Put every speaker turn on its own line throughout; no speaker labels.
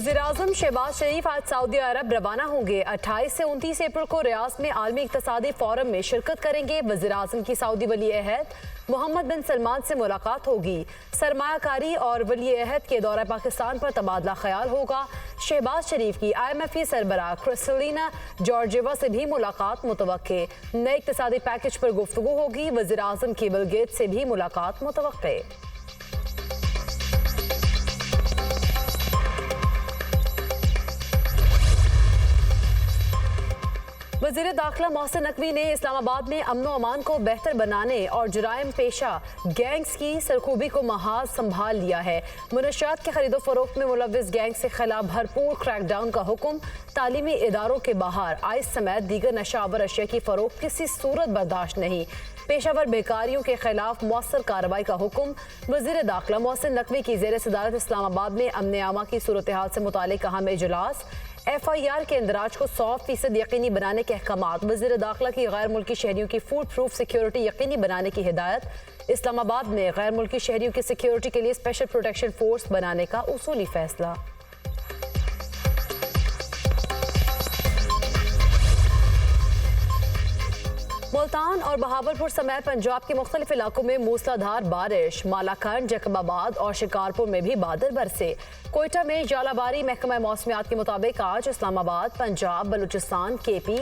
वज़ीर-ए-आज़म शहबाज शरीफ आज सऊदी अरब रवाना होंगे। 28 से 29 अप्रैल को रियाद में आलमी इक़्तिसादी फोरम में शिरकत करेंगे। वज़ीर-ए-आज़म की सऊदी वली-ए-अहद मोहम्मद बिन सलमान से मुलाकात होगी। सरमायाकारी और वली-ए-अहद के दौरा पाकिस्तान पर तबादला ख्याल होगा। शहबाज शरीफ की IMF की सरबराह क्रिस्टलिना जॉर्जिवा से भी मुलाकात मुतवक्के। नए इक़्तिसादी पैकेज पर गुफ्तगू होगी। वज़ीर-ए-आज़म की बिल गेट्स से भी मुलाकात मुतवक्के। वज़ीर दाखिला मोहसिन नकवी ने इस्लामाबाद में अमन व अमान को बेहतर बनाने और जुराइम पेशा गैंग्स की सरखूबी को महाज संभाल लिया है। मुनशियात के खरीदो फरोख्त में मुलव्विस गैंग्स के खिलाफ भरपूर क्रैकडाउन का हुक्म। तालीमी इदारों के बाहर आइस समेत दीगर नशावर अशिया की फरोख्त किसी सूरत बर्दाश्त नहीं। पेशावर बेकारियों के खिलाफ मौसर कार्रवाई का हुक्म। वज़ीर दाखिला मोहसिन नकवी की ज़ेर सदारत इस्लामाबाद में अमन आमा की सूरत हाल से मुतालिक अहम इजलास। FIR के इंदराज को 100% यकीनी बनाने के अहकामात। वज़ीर दाखिला की गैर मुल्की शहरियों की फूड प्रूफ सिक्योरिटी यकीनी बनाने की हिदायत। इस्लामाबाद में गैर मुल्की शहरियों की सिक्योरिटी के लिए स्पेशल प्रोटेक्शन फोर्स बनाने का उसूली फैसला। मुल्तान और बहावलपुर समेत पंजाब के मुख्तलिफ इलाकों में मूसलाधार बारिश। मालाखंड, जैकबाबाद और शिकारपुर में भी बादल बरसे। कोयटा में जालाबारी। महकमा मौसमियात के मुताबिक आज इस्लामाबाद, पंजाब, बलूचिस्तान, KP,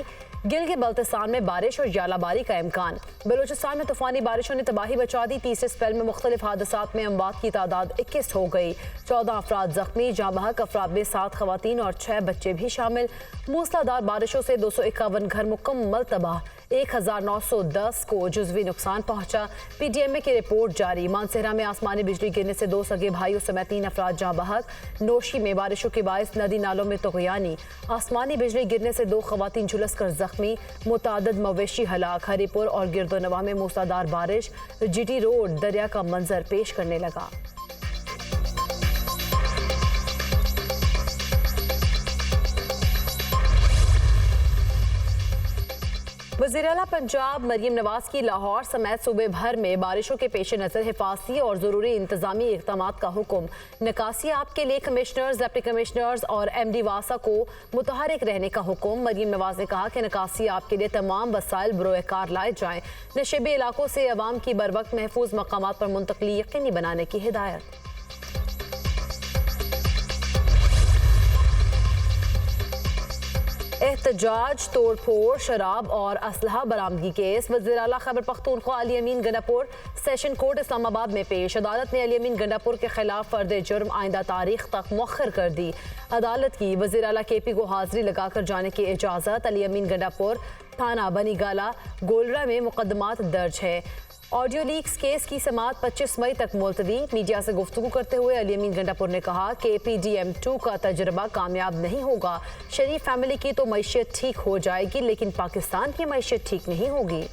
गिलगित बल्तिस्तान में बारिश और जालाबारी का इम्कान। बलूचिस्तान में तूफानी बारिशों ने तबाही मचा दी। तीसरे स्पेल में मुख्तलिफ हादसात में अमवात की तादाद 21 हो गई। 14 अफराद जख्मी। जाँ बहक अफराद में 7 खवातीन और 6 बच्चे भी शामिल। मूसलाधार बारिशों से 251 घर मुकम्मल तबाह। 1910 को जुज़वी नुकसान पहुंचा। PDMA की रिपोर्ट जारी। मानसेहरा में आसमानी बिजली गिरने से 2 सगे भाइयों समेत 3 अफराद जाँ बहक। नोशी में बारिशों के बायस नदी नालों में तुग़यानी। आसमानी बिजली गिरने से 2 खवातीन झुलस कर जख्मी। मुतादिद मवेशी हलाक। हरीपुर और गिरदोनवा में मूसलाधार बारिश। GT रोड दरिया का मंजर पेश करने लगा। वज़ीर-ए-आला पंजाब मरियम नवाज की लाहौर समेत सूबे भर में बारिशों के पेश नज़र हिफाजती और ज़रूरी इंतजामी इक़दामात का हुक्म। निकासी आप के लिए कमिश्नर्स, डिप्टी कमिश्नर्स और MD वासा को मुतहरिक रहने का हुक्म। मरियम नवाज ने कहा कि निकासी आप के लिए तमाम वसाइल बरोकार लाए जाएँ। नशेबी इलाकों से अवाम की बर वक्त महफूज मकामात पर मुंतकली यकीनी बनाने की हिदायत। एहतजाज, तोड़ फोड़, शराब और असलहा बरामदगी केस। वज़ीर-ए-आला खैबर पख्तूनख्वा अली अमीन गंडापुर सेशन कोर्ट इस्लामाबाद में पेश। अदालत ने अली अमीन गंडापुर के खिलाफ फर्द जुर्म आइंदा तारीख तक मुअख्खर कर दी। अदालत की वज़ीर-ए-आला KP को हाजिरी लगाकर जाने की इजाज़त। अली अमीन गंडापुर थाना बनीगाला गोलरा में मुकदमात दर्ज है। ऑडियो लीक्स केस की समाअत 25 मई तक मुलतवी। मीडिया से गुफ्तगू करते हुए अली अमीन गंडापुर ने कहा कि PDM2 का तजर्बा कामयाब नहीं होगा। शरीफ फैमिली की तो मईशत ठीक हो जाएगी, लेकिन पाकिस्तान की मईशत ठीक नहीं होगी।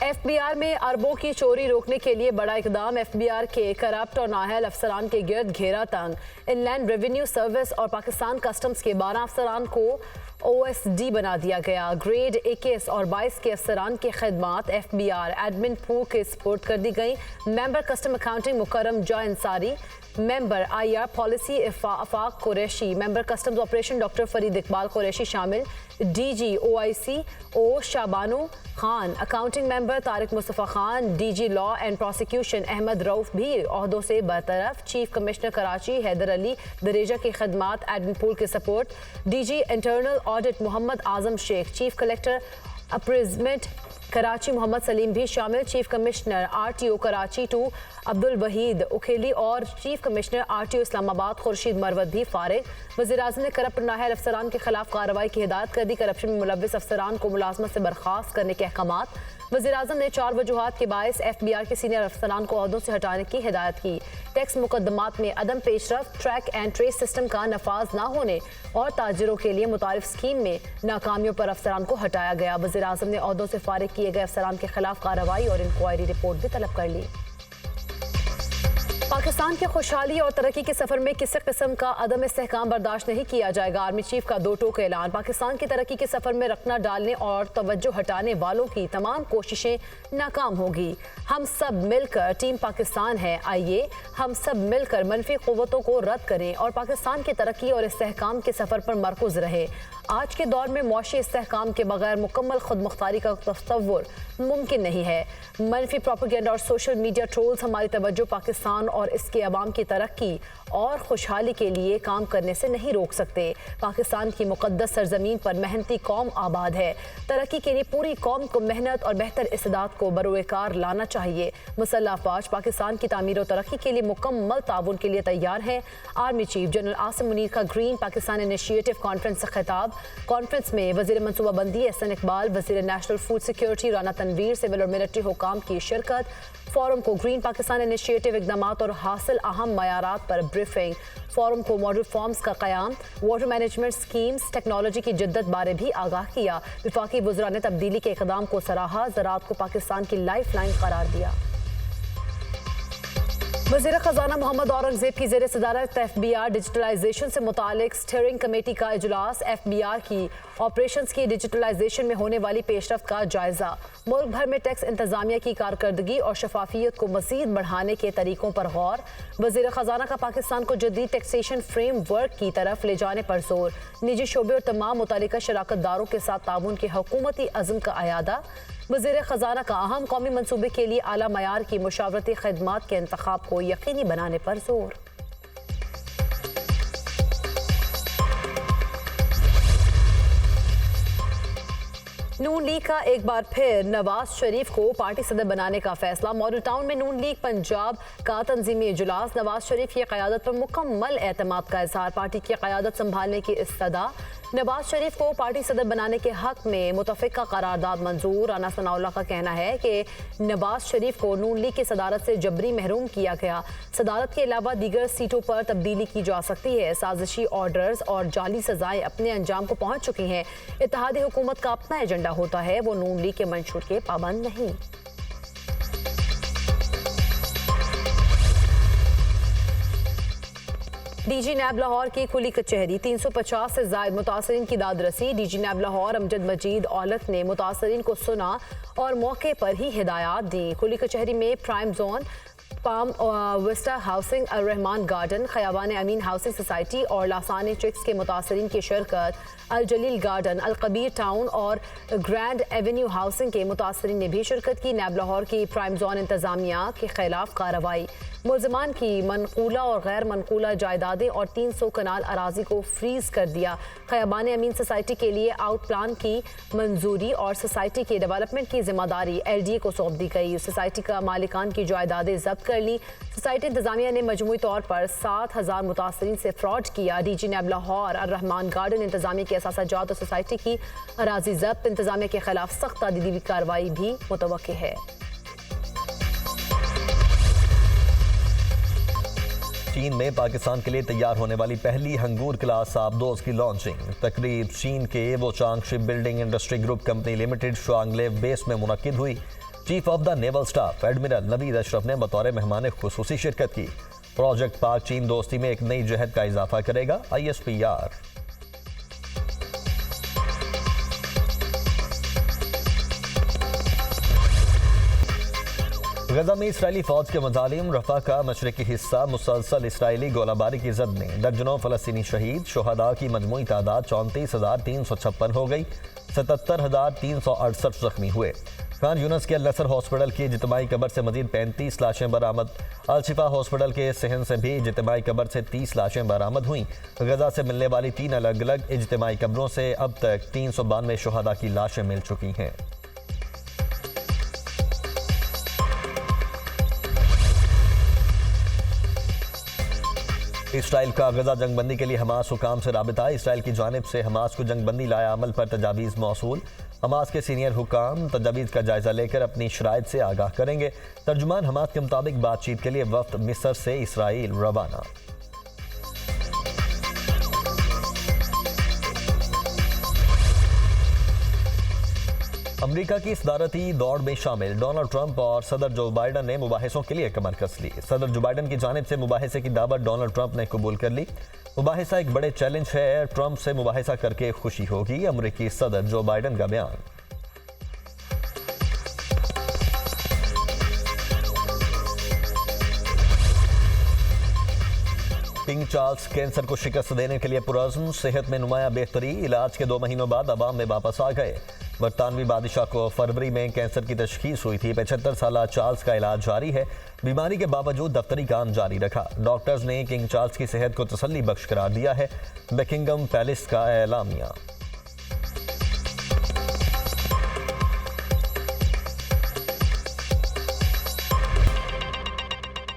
FBR में अरबों की चोरी रोकने के लिए बड़ा इकदाम। FBR के करप्ट और नाअहल अफसरान के गिर्द घेरा तंग। इनलैंड रेवेन्यू सर्विस और पाकिस्तान कस्टम्स के 12 अफसरान को OSD बना दिया गया। ग्रेड 21 और 22 के अफसरान की खिदमात FBR एडमिन पूल के सपोर्ट कर दी गई। Member custom accounting Mukarram Jah Ansari, member IR policy Afaq Qureshi, member customs operation doctor Farid Iqbal Qureshi शामिल। DG OIC O Shabano Khan, accounting member Tariq Mustafa Khan, DG law and prosecution Ahmed Rauf भी ओहदों से बरतरफ। चीफ कमिश्नर कराची हैदर अली दरेजा की खिदमात एडमिन पूल के support. DG internal audit Mohammad Azam Sheikh, chief collector appraisement Karachi Mohammad Saleem भी शामिल। Chief commissioner RTO Karachi 2 Abdul Waheed Ukheli और chief commissioner RTO Islamabad Khurshid Marwat भी फारिग। वज़ीर-ए-आज़म ने करप्ट नाअहल अफसरान के खिलाफ कार्रवाई की हिदायत कर दी। करप्शन में मुलव्विस अफसरान को मुलाजमत से बर्खास्त करने के अहकामात। वज़ीर-ए-आज़म ने 4 वजूहात के बायस FBR के सीनियर अफसरान को ओहदों से हटाने की हिदायत की। टैक्स मुकदमात में अदम पेशरफ, ट्रैक एंड ट्रेस सिस्टम का नफाज न होने और ताजिरों के लिए मुतारिफ स्कीम में नाकामियों पर अफसरान को हटाया गया। वज़ीर-ए-आज़म ने ओहदों से फारिग किए गए अफसरान के खिलाफ कार्रवाई और इंक्वायरी रिपोर्ट भी तलब कर ली। पाकिस्तान की खुशहाली और तरक्की के सफर में किसी किस्म का अदम इस्तेहकाम बर्दाश्त नहीं किया जाएगा। आर्मी चीफ का 2 टोक ऐलान। पाकिस्तान की तरक्की के सफर में रखना डालने और तवज्जो हटाने वालों की तमाम कोशिशें नाकाम होगी। हम सब मिलकर टीम पाकिस्तान है। आइए हम सब मिलकर मनफी क़ुव्वतों को रद्द करें और पाकिस्तान की तरक्की और इस्तेहकाम के सफर पर मरकूज रहे। आज के दौर में मुआशी इस्तेहकाम के बगैर मुकम्मल खुद मुख्तारी का तस्वुर मुमकिन नहीं है। मनफी प्रोपेगेंडा और सोशल मीडिया ट्रोल्स हमारी तवज्जो पाकिस्तान और इसके अवाम की तरक्की और खुशहाली के लिए काम करने से नहीं रोक सकते। पाकिस्तान की मुक़द्दस सरजमीन पर मेहनती कौम आबाद है। तरक्की के लिए पूरी कौम को मेहनत और बेहतर इस्तेदाद को बरोएकार लाना चाहिए। मुसल्लह अफ़वाज पाकिस्तान की तामीर और तरक्की के लिए मुकम्मल ताउन के लिए तैयार है। Army chief general Asim Munir का ग्रीन पाकिस्तान इनिशिएटिव कॉन्फ्रेंस से खिताब। कॉन्फ्रेंस में वज़ीर मनसूबाबंदी एहसन इकबाल, वज़ीर national food security Rana Tanveer, civil और मिलिट्री हुकाम की शिरकत। फोरम को ग्रीन पाकिस्तान इनिशिएटिव इक़दामात और हासिल अहम मयारात पर ब्रीफिंग। फोरम को मॉडल फॉर्म्स का क़याम, वाटर मैनेजमेंट स्कीम्स, टेक्नोलॉजी की जिद्दत बारे भी आगाह किया। वफाकी वज़रा ने तब्दीली के इक़दाम को सराहा, ज़राअत को पाकिस्तान की लाइफ लाइन करार दिया। वज़ीर ख़ज़ाना मोहम्मद औरंगज़ेब की ज़ेर सदारत FBI डिजिटलाइजेशन से मुतालिक स्टीयरिंग कमेटी का इजलास। FBI की ऑपरेशंस की डिजिटलाइजेशन में होने वाली पेशरफ्त का जायज़ा। मुल्क भर में टैक्स इंतज़ामिया की कारकर्दगी और शफाफियत को मज़ीद बढ़ाने के तरीक़ों पर गौर। वज़ीर ख़ज़ाना का पाकिस्तान को जदीद टैक्सेशन फ्रेमवर्क की तरफ ले जाने पर जोर। निजी शोबे और तमाम मुतल्लिका शराकतदारों के साथ ताउन के हुकूमती अज़्म का अयादा। वज़ीर ख़ज़ाना का अहम कौमी मनसूबे के लिए आला मयार की मुशावरती खिदमात के इंतखाब को यकीनी बनाने पर जोर। नून लीग का एक बार फिर नवाज शरीफ को पार्टी सदर बनाने का फैसला। मॉडल टाउन में नून लीग पंजाब का तंजीमी इजलास। नवाज शरीफ की क़यादत पर मुकम्मल एतमाद का इजहार। पार्टी की क़यादत संभालने की इस्तदा। नवाज शरीफ को पार्टी सदर बनाने के हक में मुतफ़िक़ा करारदाद मंजूर। राना सनाउल्लाह का कहना है कि नवाज शरीफ को नून लीग की सदारत से जबरी महरूम किया गया। सदारत के अलावा दीगर सीटों पर तब्दीली की जा सकती है। साजिशी ऑर्डर्स और जाली सजाएं अपने अंजाम को पहुंच चुकी हैं। इत्तेहादी हुकूमत का अपना एजेंडा होता है, वो नून लीग के मंशूर के पाबंद नहीं। डीजी नैब लाहौर की खुली कचहरी। 350 से जायद मुतासरीन की दाद रसी। डीजी नैब लाहौर अमजद मजीद औलख ने मुतासरीन को सुना और मौके पर ही हिदायत दी। खुली कचहरी में prime zone, palm vista housing, Al Rehman garden, Khayaban Amin housing society और लासानी ट्रिक्स के मुतासरीन की शिरकत। अल जलील गार्डन, अल कबीर टाउन और ग्रैंड एवेन्यू हाउसिंग के मुतासरीन ने भी शिरकत की। नैब लाहौर की प्राइम जोन इंतजामिया के खिलाफ कार्रवाई। मुलजमान की मनकूला और गैर मनकूला जायदादें और 300 कनाल अराजी को फ्रीज कर दिया। खयाबान अमीन सोसाइटी के लिए आउट प्लान की मंजूरी और सोसाइटी के डेवलपमेंट की जिम्मेदारी LDA को सौंप दी गई। सोसाइटी का मालिकान की जायदादें जब्त कर ली। सोसाइटी इंतजामिया ने मजमूई तौर पर 7000 मुतासरीन से फ्रॉड किया। डीजी नैब लाहौर अल रहमान गार्डन इंतजामिया के असासाजात और सोसाइटी की अराजी जब्त। इंतजामिया के खिलाफ सख्त तदीबी कार्रवाई भी मुतवक्किल है।
चीन में पाकिस्तान के लिए तैयार होने वाली पहली हंगूर क्लास आबदोज की लॉन्चिंग। तकरीब चीन के Wuchang ship building industry group company limited Shuangliu base में मुनक्किद हुई। Chief of the naval staff admiral Naveed Ashraf ने बतौर मेहमान खुसूसी शिरकत की। प्रोजेक्ट पाक चीन दोस्ती में एक नई जहद का इजाफा करेगा। ISPR। गजा में इसराइली फौज के मजालिम। रफा का मशरकी हिस्सा मुसलसल इसराइली गोलाबारी की जद में दर्जनों फलस्तीनी शहीद। शोहदा की मजमूई तादाद 34,356 हो गई। 77,368 जख्मी हुए। खान यूनस के अल-नसर हॉस्पिटल की इज्तिमाई कब्र से मजीद 35 लाशें बरामद। अल-शिफा हॉस्पिटल के सहन से भी इज्तिमाई कब्र से 30 लाशें बरामद हुई। गजा से मिलने वाली 3 अलग अलग इज्तिमाई कब्रों से अब तक 392 शोहदा की लाशें मिल चुकी हैं। इसराइल का गजा जंगबंदी के लिए हमास हुकाम से राबिता। इसराइल की जानिब से हमास को जंगबंदी लाया अमल पर तजावीज़ मौसूल। हमास के सीनियर हुकाम तजावीज़ का जायजा लेकर अपनी शराइत से आगाह करेंगे। तर्जुमान हमास के मुताबिक बातचीत के लिए वफ्द मिस्र से इसराइल रवाना। अमेरिका की सदारती दौड़ में शामिल डोनाल्ड ट्रंप और सदर जो बाइडन ने मुबाहिसों के लिए कमर कस ली। सदर जो बाइडन की जानिब से मुबाहिसे की दावत डोनाल्ड ट्रंप ने कबूल कर ली। मुबाहिसा एक बड़े चैलेंज है, ट्रंप से मुबाहिसा करके खुशी होगी, अमेरिकी सदर जो बाइडन का बयान। किंग चार्ल्स कैंसर को शिकस्त देने के लिए पुरअज़्म, सेहत में नुमाया बेहतरी, इलाज के 2 महीनों बाद अवाम में वापस आ गए। बरतानवी बादशाह को फरवरी में कैंसर की तशखीस हुई थी। 75 साला चार्ल्स का इलाज जारी है। बीमारी के बावजूद दफ्तरी काम जारी रखा। डॉक्टर्स ने किंग चार्ल्स की सेहत को तसल्ली बख्श करार दिया है। बकिंगम पैलेस का एलामिया।